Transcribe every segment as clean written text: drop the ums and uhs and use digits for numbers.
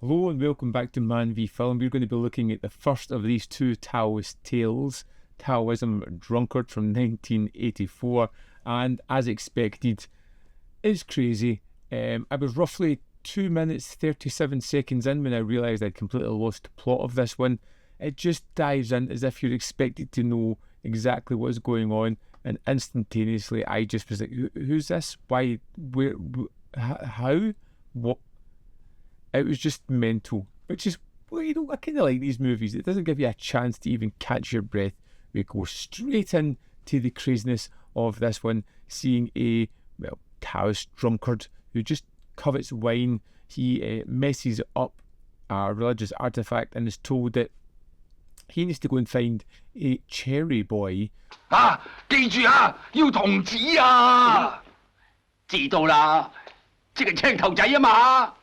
Hello and welcome back to Man v Film. We're going to be looking at the first of these two Taoist tales, Taoism Drunkard from 1984, and as expected, it's crazy. I was roughly 2 minutes 37 seconds in when I realised I'd completely lost the plot of this one. It just dives in as if you're expected to know exactly what's going on, and instantaneously I just was like, who's this? Why? Where? How? What? It was just mental, which is, well, I kind of like these movies. It doesn't give you a chance to even catch your breath. We go straight into the craziness of this one, seeing a, Taoist drunkard who just covets wine. He messes up a religious artifact and is told that he needs to go and find a cherry boy. 記住啊，要童子啊！知道啦，即係青頭仔啊嘛。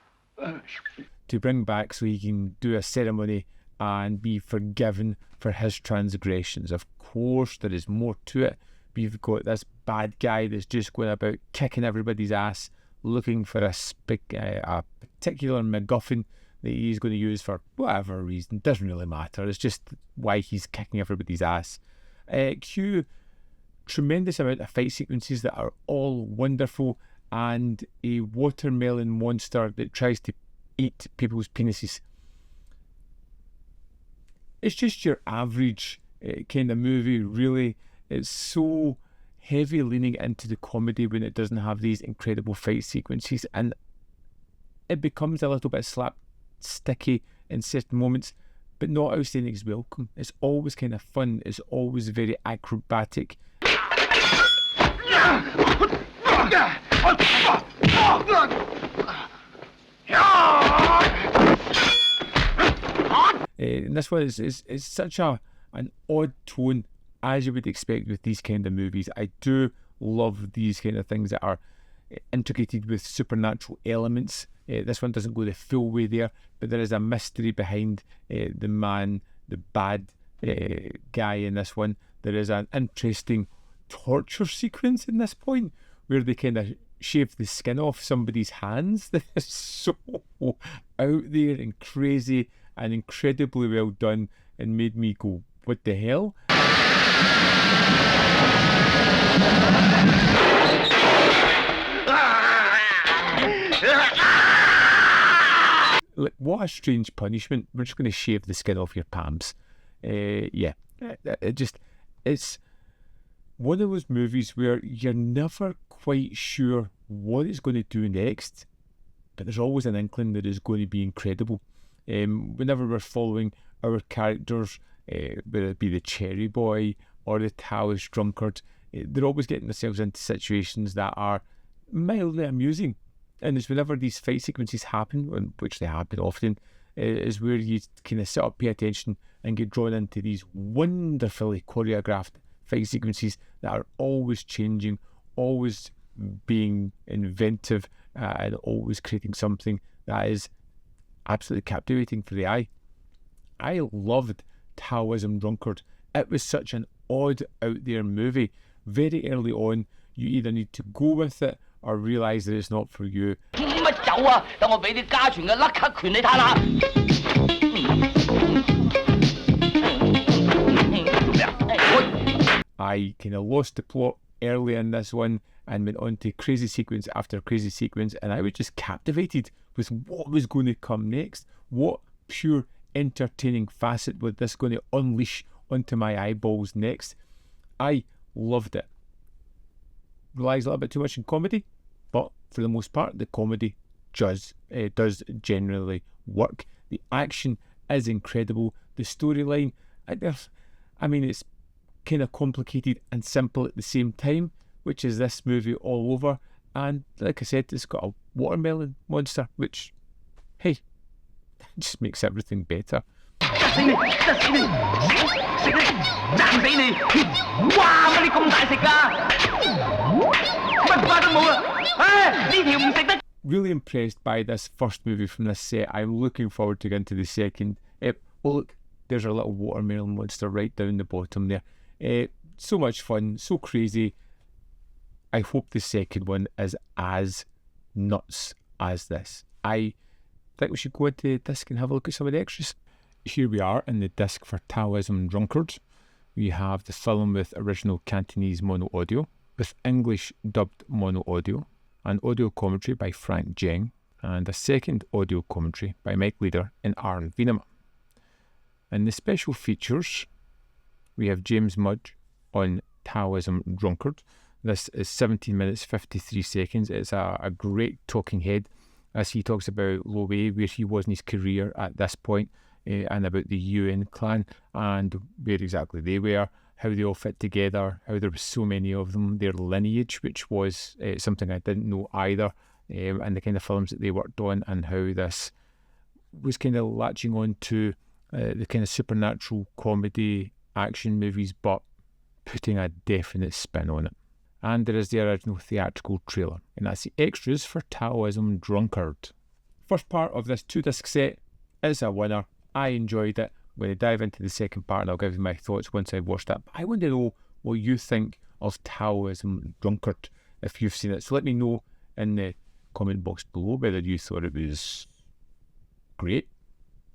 To bring back so he can do a ceremony and be forgiven for his transgressions. Of course, there is more to it. We've got this bad guy that's just going about kicking everybody's ass, looking for a particular MacGuffin that he's going to use for whatever reason. Doesn't really matter. It's just why he's kicking everybody's ass. Cue tremendous amount of fight sequences that are all wonderful, and a watermelon monster that tries to eat people's penises. It's just your average kind of movie, really. It's so heavy leaning into the comedy when it doesn't have these incredible fight sequences, and it becomes a little bit slapsticky in certain moments, but not outstanding is welcome. It's always kind of fun. It's always very acrobatic. And this one is such an odd tone, as you would expect with these kind of movies. I do love these kind of things that are integrated with supernatural elements. This one doesn't go the full way there, but there is a mystery behind the bad guy in this one. There is an interesting torture sequence in this point where they kind of shave the skin off somebody's hands. That is so out there and crazy and incredibly well done, and made me go, what the hell? Like, what a strange punishment. We're just going to shave the skin off your palms. It's one of those movies where you're never quite sure what it's going to do next, but there's always an inkling that it's going to be incredible. Whenever we're following our characters, whether it be the cherry boy or the Taoist drunkard, they're always getting themselves into situations that are mildly amusing. And it's whenever these fight sequences happen, which they happen often, is where you kind of sit up, pay attention, and get drawn into these wonderfully choreographed fight sequences that are always changing, always being inventive, and always creating something that is absolutely captivating for the eye. I loved Taoism Drunkard. It was such an odd, out there movie. Very early on, you either need to go with it or realise that it's not for you. I kind of lost the plot early in this one and went on to crazy sequence after crazy sequence, and I was just captivated with what was going to come next. What pure entertaining facet was this going to unleash onto my eyeballs next? I loved it. Relies a little bit too much on comedy, but for the most part the comedy does generally work. The action is incredible. The storyline, it's kind of complicated and simple at the same time, which is this movie all over. And like I said, it's got a watermelon monster, which, hey, just makes everything better. Really impressed by this first movie from this set. I'm looking forward to getting to the second. Look, there's a little watermelon monster right down the bottom there. So much fun, so crazy. I hope the second one is as nuts as this. I think we should go into the disc and have a look at some of the extras. Here we are in the disc for Taoism Drunkard. We have the film with original Cantonese mono audio, with English dubbed mono audio, an audio commentary by Frank Jeng, and a second audio commentary by Mike Leader and Aaron Venema. In the special features, we have James Mudge on Taoism Drunkard. This is 17 minutes 53 seconds. It's a great talking head as he talks about Lo Wei, where he was in his career at this point, and about the Yuan clan and where exactly they were, how they all fit together, how there were so many of them, their lineage, which was something I didn't know either, and the kind of films that they worked on, and how this was kind of latching on to the kind of supernatural comedy action movies, but putting a definite spin on it. And there is the original theatrical trailer, and that's the extras for Taoism Drunkard. First part of this 2-disc set is a winner. I enjoyed it. I'm going to dive into the second part and I'll give you my thoughts once I've watched that. But I want to know what you think of Taoism Drunkard if you've seen it. So let me know in the comment box below whether you thought it was great,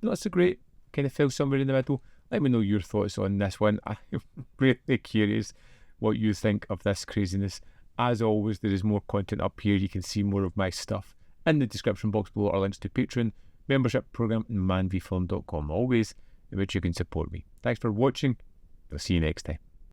not so great, kind of fell somewhere in the middle. Let me know your thoughts on this one. I'm really curious what you think of this craziness. As always, there is more content up here. You can see more of my stuff. In the description box below are links to Patreon, membership program, and manvfilm.com, always in which you can support me. Thanks for watching. I'll see you next time.